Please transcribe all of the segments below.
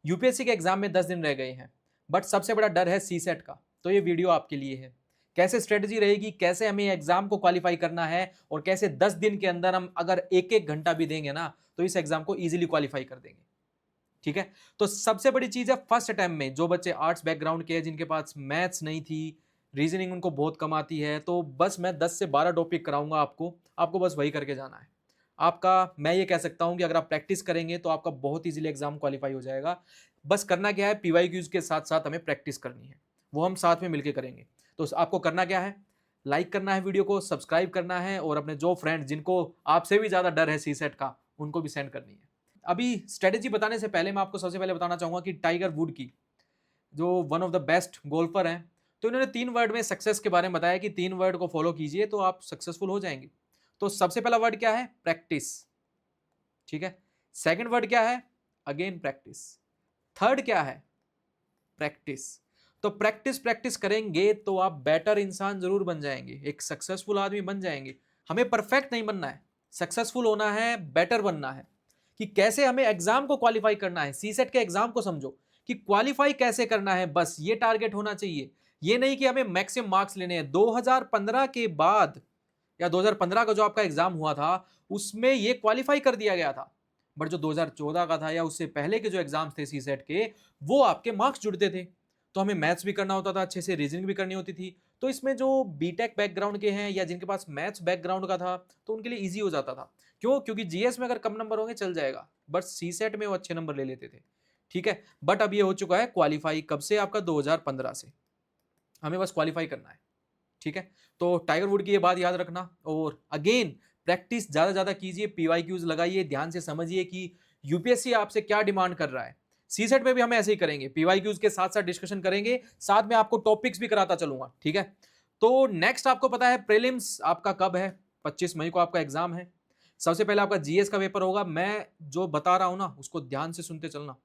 UPSC के exam में 10 दिन रह गए हैं, बट सबसे बड़ा डर है सीसेट का। तो ये वीडियो आपके लिए है। कैसे स्ट्रेटजी रहेगी, कैसे हमें एग्जाम को क्वालिफाई करना है, और कैसे 10 दिन के अंदर हम अगर एक एक घंटा भी देंगे ना तो इस एग्जाम को इजीली क्वालिफाई कर देंगे। ठीक है, तो सबसे बड़ी चीज है फर्स्ट अटेम्प्ट में जो बच्चे आर्ट्स बैकग्राउंड के हैं, जिनके पास मैथ्स नहीं थी, रीजनिंग उनको बहुत कम आती है, तो बस मैं 10 से 12 टॉपिक कराऊंगा आपको। आपको बस वही करके जाना है। आपका, मैं ये कह सकता हूं कि अगर आप प्रैक्टिस करेंगे तो आपका बहुत इजीली एग्जाम क्वालिफाई हो जाएगा। बस करना क्या है, पीवाईक्यूज के साथ साथ हमें प्रैक्टिस करनी है, वो हम साथ में मिलकर करेंगे। तो आपको करना क्या है, लाइक करना है वीडियो को, सब्सक्राइब करना है, और अपने जो फ्रेंड्स जिनको आपसे भी ज्यादा डर है सीसेट का, उनको भी सेंड करनी है। अभी स्ट्रेटेजी बताने से पहले मैं आपको सबसे पहले बताना चाहूंगा कि टाइगर वुड की, जो one of the best golfer हैं, तो इन्होंने 3 वर्ड में सक्सेस के बारे में बताया कि 3 वर्ड को फॉलो कीजिए तो आप सक्सेसफुल हो जाएंगे। तो सबसे पहला वर्ड क्या है, प्रैक्टिस। ठीक है, सेकंड वर्ड क्या है, अगेन प्रैक्टिस। थर्ड क्या है, प्रैक्टिस। तो प्रैक्टिस प्रैक्टिस करेंगे तो आप बेटर इंसान जरूर बन जाएंगे, एक सक्सेसफुल आदमी बन जाएंगे। हमें परफेक्ट नहीं बनना है, सक्सेसफुल होना है, बेटर बनना है। कि कैसे हमें एग्जाम को क्वालिफाई करना है, सीसेट के एग्जाम को समझो कि क्वालिफाई कैसे करना है, बस ये टारगेट होना चाहिए। ये नहीं कि हमें मैक्सिमम मार्क्स लेने हैं। 2015 के बाद या 2015 का जो आपका एग्जाम हुआ था उसमें ये क्वालिफाई कर दिया गया था, बट जो 2014 का था या उससे पहले के जो एग्जाम्स थे सीसेट के, वो आपके मार्क्स जुड़ते थे। तो हमें मैथ्स भी करना होता था, अच्छे से रीजनिंग भी करनी होती थी। तो इसमें जो बीटेक बैकग्राउंड के हैं या जिनके पास मैथ्स बैकग्राउंड का था, तो उनके लिए ईजी हो जाता था। क्यों, क्योंकि जीएस में अगर कम नंबर होंगे चल जाएगा, बट सीसेट में वो अच्छे नंबर ले लेते थे। ठीक है, बट अब ये हो चुका है क्वालिफाई, कब से, आपका 2015 से। हमें बस क्वालिफाई करना है। ठीक है, तो टाइगर वुड की ये बात याद रखना, और अगेन प्रैक्टिस ज्यादा ज्यादा कीजिए, पीवाईक्यूज लगाइए, ध्यान से समझिए कि यूपीएससी आपसे क्या डिमांड कर रहा है। सीसेट में भी हम ऐसे ही करेंगे, पीवाईक्यूज के साथ साथ डिस्कशन करेंगे, साथ में आपको टॉपिक्स भी कराता चलूंगा। ठीक है, तो नेक्स्ट आपको पता है प्रीलिम्स आपका कब है, 25 मई को आपका एग्जाम है। सबसे पहले आपका जीएस का पेपर होगा। मैं जो बता रहा हूं ना उसको ध्यान से सुनते चलना।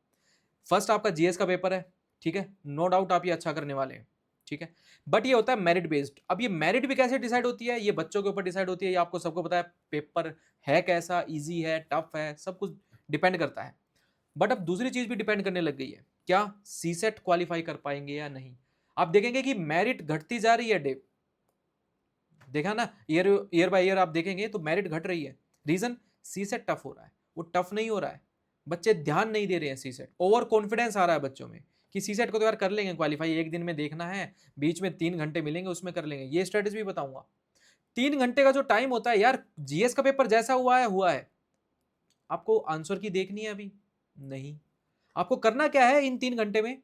फर्स्ट आपका जीएस का पेपर है। ठीक है, नो डाउट आप ये अच्छा करने वाले हैं। ठीक है, बट ये होता है मेरिट बेस्ड। अब ये मेरिट भी कैसे डिसाइड होती है, ये बच्चों के ऊपर डिसाइड होती है, ये आपको सबको पता है। पेपर है कैसा, इजी है, टफ है, सब कुछ डिपेंड करता है। बट अब दूसरी चीज भी डिपेंड करने लग गई है, क्या सीसेट क्वालिफाई कर पाएंगे या नहीं। आप देखेंगे कि मेरिट घटती जा रही है डे, देखा ना, ईयर ईयर बाय ईयर आप देखेंगे तो मेरिट घट रही है। रीजन, सीसेट टफ हो रहा है। वो टफ नहीं हो रहा है, बच्चे ध्यान नहीं दे रहे हैं सीसेट, ओवर कॉन्फिडेंस आ रहा है बच्चों में कि सीसेट को तो यार कर लेंगे क्वालिफाई, एक दिन में देखना है, बीच में 3 घंटे मिलेंगे उसमें कर लेंगे। ये स्ट्रेटेजी भी बताऊंगा। 3 घंटे का जो टाइम होता है यार, जीएस का पेपर जैसा हुआ है हुआ है, आपको आंसर की देखनी है अभी नहीं। आपको करना क्या है इन 3 घंटे में,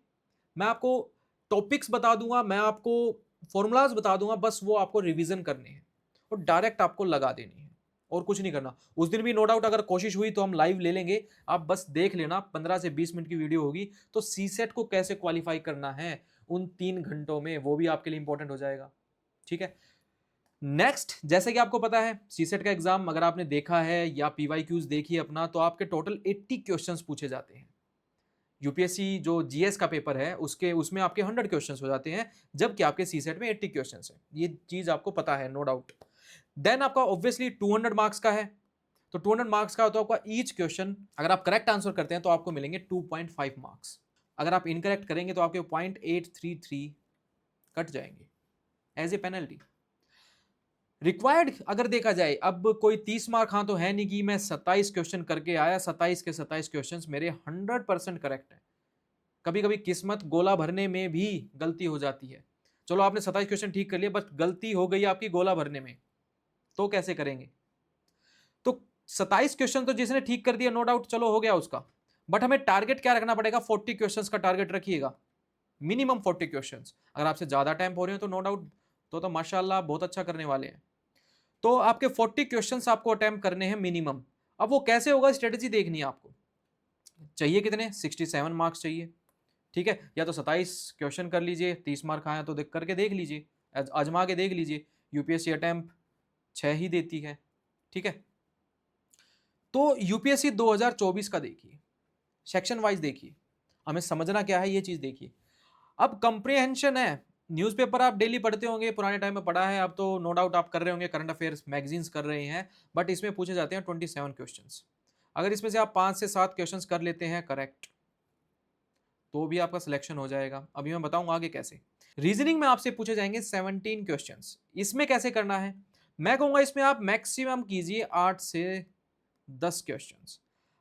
मैं आपको टॉपिक्स बता दूंगा, मैं आपको फॉर्मूलाज बता दूंगा, बस वो आपको रिवीजन करने हैं और डायरेक्ट आपको लगा देनी है, और कुछ नहीं करना। उस दिन भी नो डाउट अगर कोशिश हुई तो हम लाइव ले लेंगे, आप बस देख लेना, 15 से 20 मिनट की वीडियो होगी। तो सीसेट को कैसे क्वालिफाई करना है उन 3 घंटों में, वो भी आपके लिए इंपॉर्टेंट हो जाएगा। ठीक है, नेक्स्ट, जैसे कि आपको पता है सीसेट का एग्जाम अगर आपने देखा है या पीवाईक्यूज देखिए अपना, तो आपके टोटल 80 क्वेश्चंस पूछे जाते हैं। यूपीएससी जो जीएस का पेपर है उसके उसमें आपके 100 क्वेश्चंस हो जाते हैं, जबकि आपके सीसेट में 80 क्वेश्चंस है। ये चीज आपको पता है, नो डाउट। देन आपका ऑब्वियसली 200 मार्क्स का है। तो 200 मार्क्स का होता है आपका ईच क्वेश्चन, अगर आप करेक्ट आंसर करते हैं तो आपको मिलेंगे 2.5 मार्क्स। अगर आप इनकरेक्ट करेंगे तो आपके 0.833 कट जाएंगे एज ए पेनल्टी। रिक्वायर्ड अगर देखा जाए, अब कोई 30 मार्क हाँ तो है नहीं कि मैं 27 क्वेश्चन करके आया, 27 के 27 क्वेश्चन मेरे 100% करेक्ट है। कभी कभी किस्मत गोला भरने में भी गलती हो जाती है। चलो आपने 27 क्वेश्चन ठीक कर लिए, बट गलती हो गई आपकी गोला भरने में, तो कैसे करेंगे। तो 27 क्वेश्चन तो जिसने ठीक कर दिया नो डाउट चलो हो गया उसका, बट हमें टारगेट क्या रखना पड़ेगा, 40 क्वेश्चंस का टारगेट रखिएगा, मिनिमम 40 क्वेश्चंस। अगर आपसे ज्यादा टाइम हो रहे हो तो नो डाउट, तो माशाल्लाह बहुत अच्छा करने वाले हैं। तो आपके 40 क्वेश्चंस आपको अटेम्प्ट करने हैं मिनिमम। अब वो कैसे होगा, स्ट्रेटेजी देखनी है आपको। चाहिए कितने, 67 मार्क्स चाहिए। ठीक है, या तो 27 क्वेश्चन कर लीजिए, 30 मार्क आया तो करके देख लीजिए, आजमा के देख लीजिए। यूपीएससी अटेम्प्ट 6 ही देती है। ठीक है, तो यूपीएससी 2024 का देखिए, सेक्शन वाइज देखिए, हमें समझना क्या है ये चीज देखिए। अब कंप्रीहेंशन है, न्यूज़पेपर आप डेली पढ़ते होंगे, पुराने टाइम में पढ़ा है, अब तो नो डाउट आप कर रहे होंगे, करंट अफेयर्स मैगजीन्स कर रहे हैं, बट इसमें पूछे जाते हैं 27 क्वेश्चंस। अगर इसमें से आप 5 से 7 क्वेश्चंस कर लेते हैं करेक्ट, तो भी आपका सिलेक्शन हो जाएगा। अभी मैं बताऊंगा आगे कैसे। रीजनिंग में आपसे पूछे जाएंगे 17 क्वेश्चंस। इसमें कैसे करना है, मैं कहूंगा इसमें आप मैक्सिमम कीजिए 8 से 10 क्वेश्चंस।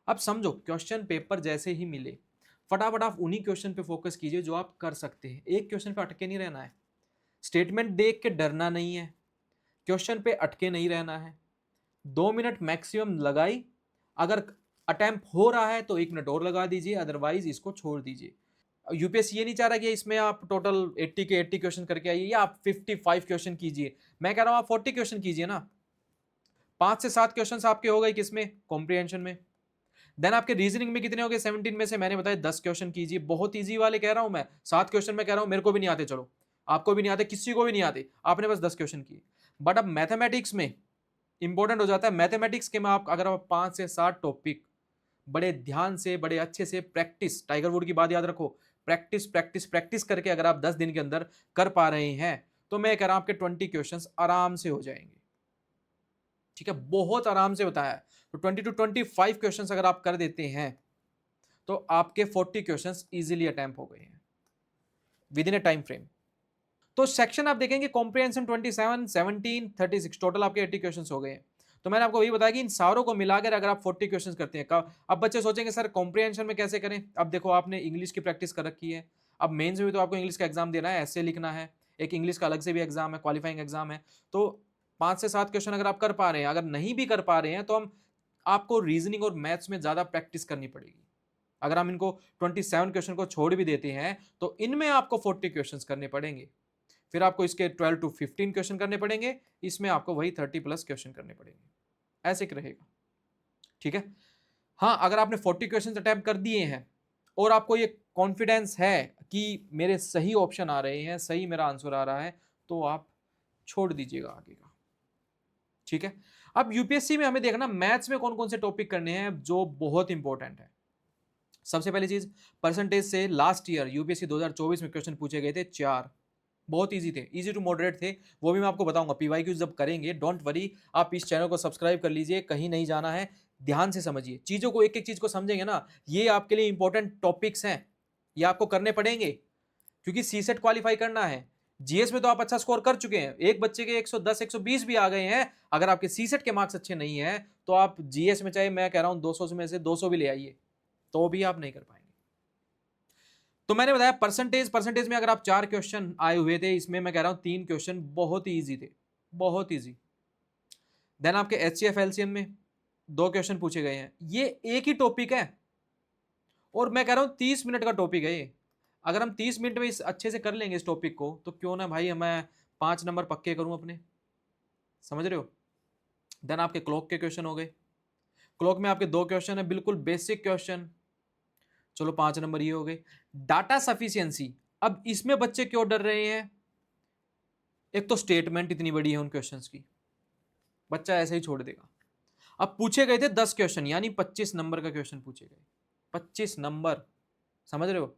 अब समझो क्वेश्चन पेपर जैसे ही मिले फटाफट आप उन्हीं क्वेश्चन पे फोकस कीजिए जो आप कर सकते हैं। एक क्वेश्चन पे अटके नहीं रहना है, स्टेटमेंट देख के डरना नहीं है, क्वेश्चन पे अटके नहीं रहना है। 2 मिनट मैक्सिमम लगाई, अगर अटेम्प्ट हो रहा है तो 1 मिनट और लगा दीजिए, अदरवाइज इसको छोड़ दीजिए। यूपीएससी ये नहीं चाह रहा कि इसमें आप टोटल 80 के 80 क्वेश्चन करके आइए या आप 55 क्वेश्चन कीजिए। मैं कह रहा हूं आप 40 क्वेश्चन कीजिए ना। 5 से 7 क्वेश्चन आपके हो गए किसमें, कॉम्प्रिहेंशन में। देन आपके रीजनिंग में कितने हो गए, 17 में से मैंने बताया 10 क्वेश्चन कीजिए। बहुत ईजी वाले कह रहा हूं मैं, 7 क्वेश्चन में कह रहा हूं मेरे को भी नहीं आते, चलो आपको भी नहीं आते, किसी को भी नहीं आते, आपने बस 10 क्वेश्चन किए। बट अब मैथमेटिक्स में इंपॉर्टेंट हो जाता है, मैथमेटिक्स के में आप अगर आप 5 से 7 टॉपिक बड़े ध्यान से बड़े अच्छे से प्रैक्टिस, टाइगर वुड की बात याद रखो, प्रैक्टिस प्रैक्टिस प्रैक्टिस करके अगर आप 10 दिन के अंदर कर पा रहे हैं तो मैं कह रहा हूं आपके 20 क्वेश्चंस आराम से हो जाएंगे। ठीक है, बहुत आराम से बताया। तो 20 to 25 क्वेश्चंस अगर आप कर देते हैं तो आपके 40 क्वेश्चंस इजीली अटेम्प्ट हो गए हैं with in A time frame. तो सेक्शन आप देखेंगे कॉम्प्रिहेंशन 27, 17, 36, टोटल आपके 80 क्वेश्चंस हो गए हैं। तो मैंने आपको वही बताया कि इन सारों को मिलाकर अगर आप 40 क्वेश्चंस करते हैं, अब बच्चे सोचेंगे सर कॉम्प्रिहेंशन में कैसे करें। अब देखो आपने इंग्लिश की प्रैक्टिस कर रखी है, अब मेंस में भी तो आपको इंग्लिश का एग्जाम देना है, ऐसे लिखना है, एक इंग्लिश का अलग से भी एग्जाम है, क्वालिफाइंग एग्जाम है। तो 5 से 7 क्वेश्चन अगर आप कर पा रहे हैं, अगर नहीं भी कर पा रहे हैं तो हम आपको रीजनिंग और मैथ्स में ज्यादा प्रैक्टिस करनी पड़ेगी। अगर हम इनको 27 क्वेश्चन को छोड़ भी देते हैं तो इनमें आपको 40 क्वेश्चन करने पड़ेंगे, फिर आपको इसके 12 to 15 क्वेश्चन करने पड़ेंगे, इसमें आपको वही 30+ क्वेश्चन करने पड़ेंगे, ऐसे रहेगा। ठीक है, हाँ अगर आपने 40 क्वेश्चन अटेम्प्ट कर दिए हैं और आपको ये कॉन्फिडेंस है कि मेरे सही ऑप्शन आ रहे हैं, सही मेरा आंसर आ रहा है, तो आप छोड़ दीजिएगा आगे का। ठीक है, अब यूपीएससी में हमें देखना मैथ्स में कौन कौन से टॉपिक करने हैं जो बहुत इंपॉर्टेंट है। सबसे पहली चीज, परसेंटेज से लास्ट ईयर यूपीएससी 2024 में क्वेश्चन पूछे गए थे 4, बहुत इजी थे, इजी टू मॉडरेट थे, वो भी मैं आपको बताऊंगा पीवाईक्यू जब करेंगे। डोंट वरी, आप इस चैनल को सब्सक्राइब कर लीजिए, कहीं नहीं जाना है, ध्यान से समझिए चीजों को, एक एक चीज को समझेंगे ना, ये आपके लिए इंपॉर्टेंट टॉपिक्स हैं, ये आपको करने पड़ेंगे क्योंकि सीसेट क्वालिफाई करना है। जीएस में तो आप अच्छा स्कोर कर चुके हैं, एक बच्चे के 110 120 भी आ गए हैं, अगर आपके सीसेट के मार्क्स अच्छे नहीं है तो आप जीएस में चाहे मैं कह रहा हूं 200 में से 200 भी ले आइए तो भी आप नहीं कर पाएंगे। तो मैंने बताया परसेंटेज में अगर आप 4 क्वेश्चन आए हुए थे, इसमें मैं कह रहा हूं 3 क्वेश्चन बहुत ही इजी थे, बहुत इजी। देन आपके एचसीएफ एलसीएम में 2 क्वेश्चन पूछे गए हैं, ये एक ही टॉपिक है और मैं कह रहा हूं 30 मिनट का टॉपिक है ये। अगर हम 30 मिनट में इस अच्छे से कर लेंगे इस टॉपिक को तो क्यों ना भाई मैं 5 नंबर पक्के करूं अपने, समझ रहे हो। देन आपके क्लॉक के क्वेश्चन हो गए, क्लॉक में आपके 2 क्वेश्चन है बिल्कुल बेसिक क्वेश्चन, चलो 5 नंबर ये हो गए। डाटा सफिशिएंसी, अब इसमें बच्चे क्यों डर रहे हैं, एक तो स्टेटमेंट इतनी बड़ी है उन क्वेश्चंस की, बच्चा ऐसे ही छोड़ देगा। अब पूछे गए थे 10 क्वेश्चन यानी 25 नंबर का क्वेश्चन पूछे गए, 25 नंबर, समझ रहे हो।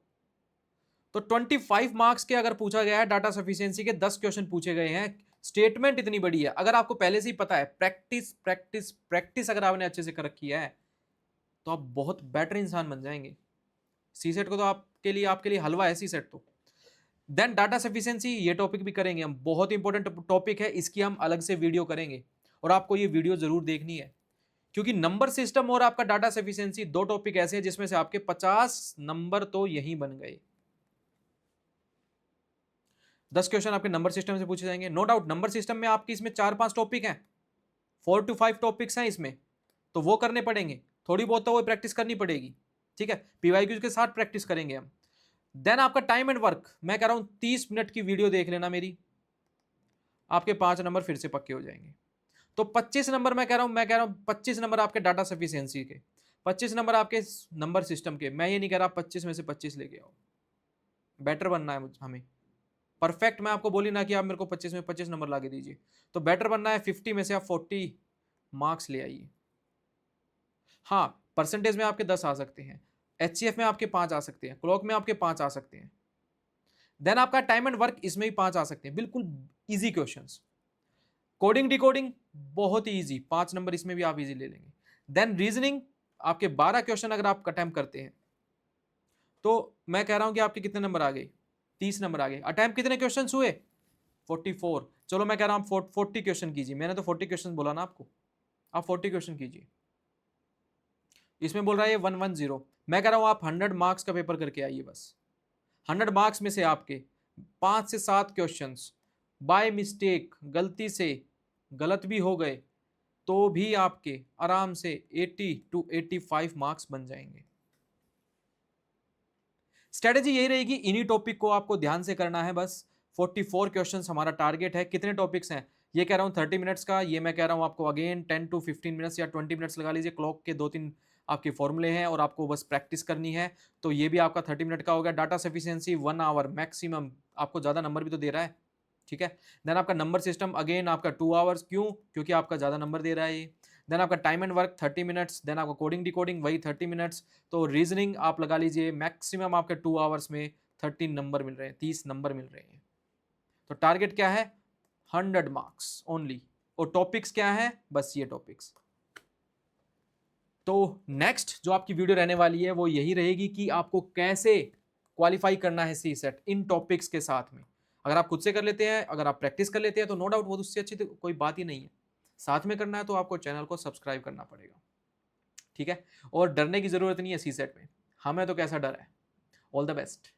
तो 25 मार्क्स के अगर पूछा गया है, डाटा सफिशिएंसी के 10 क्वेश्चन पूछे गए हैं, स्टेटमेंट इतनी बड़ी है, अगर आपको पहले से ही पता है, प्रैक्टिस प्रैक्टिस प्रैक्टिस अगर आपने अच्छे से कर रखी है तो आप बहुत बेटर इंसान बन जाएंगे। सीसेट को तो आपके लिए हलवा है सीसेट तो। देन डाटा सफिशिएंसी, ये टॉपिक भी करेंगे हम, बहुत इंपॉर्टेंट टॉपिक है, इसकी हम अलग से वीडियो करेंगे और आपको ये वीडियो जरूर देखनी है क्योंकि नंबर सिस्टम और आपका डाटा सफिशिएंसी 2 टॉपिक ऐसे हैं जिसमें से आपके 50 नंबर तो यहीं बन गए। 10 क्वेश्चन आपके नंबर सिस्टम से पूछे जाएंगे, नो डाउट। नंबर सिस्टम में आपकी इसमें 4-5 टॉपिक हैं, 4 to 5 टॉपिक्स हैं इसमें, तो वो करने पड़ेंगे, थोड़ी बहुत तो वो प्रैक्टिस करनी पड़ेगी। ठीक है, पीवाईक्यूज के साथ प्रैक्टिस करेंगे हम। देन आपका टाइम एंड वर्क, मैं कह रहा हूं 30 मिनट की वीडियो देख लेना मेरी, आपके 5 नंबर फिर से पक्के हो जाएंगे। तो 25 नंबर मैं कह रहा हूं 25 नंबर आपके डाटा सफिशिएंसी के, 25 नंबर आपके नंबर सिस्टम के। मैं ये नहीं कह रहा 25 में से 25 लेके आओ, बेटर बनना है हमें, परफेक्ट मैं आपको बोली ना कि आप मेरे को 25 में 25 नंबर ला के दीजिए, तो बेटर बनना है 50 में से आप 40 मार्क्स ले आइए। हाँ, परसेंटेज में आपके 10 आ सकते हैं, एचसीएफ में आपके 5 आ सकते हैं, क्लॉक में आपके 5 आ सकते हैं। देन आपका टाइम एंड वर्क, इसमें भी 5 आ सकते हैं, बिल्कुल इजी क्वेश्चंस। कोडिंग डिकोडिंग बहुत ही इजी, 5 नंबर इसमें भी आप इजी ले लेंगे। देन रीजनिंग आपके 12 क्वेश्चन अगर आप अटेम्प्ट करते हैं तो मैं कह रहा हूं कि आपके कितने नंबर आ गए, 30 नंबर आ गए। अटेम्प्ट कितने क्वेश्चन हुए, 44। चलो मैं कह रहा हूं 40 क्वेश्चन कीजिए, मैंने तो 40 क्वेश्चन बोला ना आपको, आप 40 क्वेश्चन कीजिए। इसमें बोल रहा है 110, मैं कह रहा हूं आप 100 मार्क्स का पेपर करके आइए बस। 100 मार्क्स में से आपके 5 से 7 क्वेश्चंस बाय मिस्टेक, गलती से गलत भी हो गए तो भी आपके आराम से 80 to 85 मार्क्स बन जाएंगे। स्ट्रेटेजी यही रहेगी, इन्हीं टॉपिक को आपको ध्यान से करना है बस। 44 क्वेश्चंस हमारा टारगेट है। कितने टॉपिक्स हैं, ये कह रहा हूं 30 मिनट्स का, ये मैं कह रहा हूं आपको अगेन 10 to 15 मिनट्स या 20 मिनट्स लगा लीजिए। क्लॉक के 2-3 आपके फॉर्मूले हैं और आपको बस प्रैक्टिस करनी है। तो ये भी आपका 30 मिनट का हो गया। डाटा सफिशिएंसी 1 आवर मैक्सिमम, आपको ज़्यादा नंबर भी तो दे रहा है, ठीक है। देन आपका नंबर सिस्टम अगेन आपका 2 आवर्स, क्यों, क्योंकि आपका ज़्यादा नंबर दे रहा है ये। देन आपका time and work 30 minutes, then आपका कोडिंग डिकोडिंग वही 30 मिनट्स। तो रीजनिंग आप लगा लीजिए मैक्सिमम आपके 2 आवर्स में 30 नंबर मिल रहे हैं, 30 नंबर मिल रहे हैं। तो टारगेट क्या है, 100 मार्क्स ओनली। और टॉपिक्स क्या है, बस ये टॉपिक्स। तो नेक्स्ट जो आपकी वीडियो रहने वाली है वो यही रहेगी कि आपको कैसे क्वालिफाई करना है सी सेट इन टॉपिक्स के साथ में। अगर आप खुद से कर लेते हैं, अगर आप प्रैक्टिस कर लेते हैं तो नो डाउट वो उससे अच्छी तो कोई बात ही नहीं है। साथ में करना है तो आपको चैनल को सब्सक्राइब करना पड़ेगा, ठीक है। और डरने की जरूरत नहीं है सी सेट में, हमें तो कैसा डर है। All the best.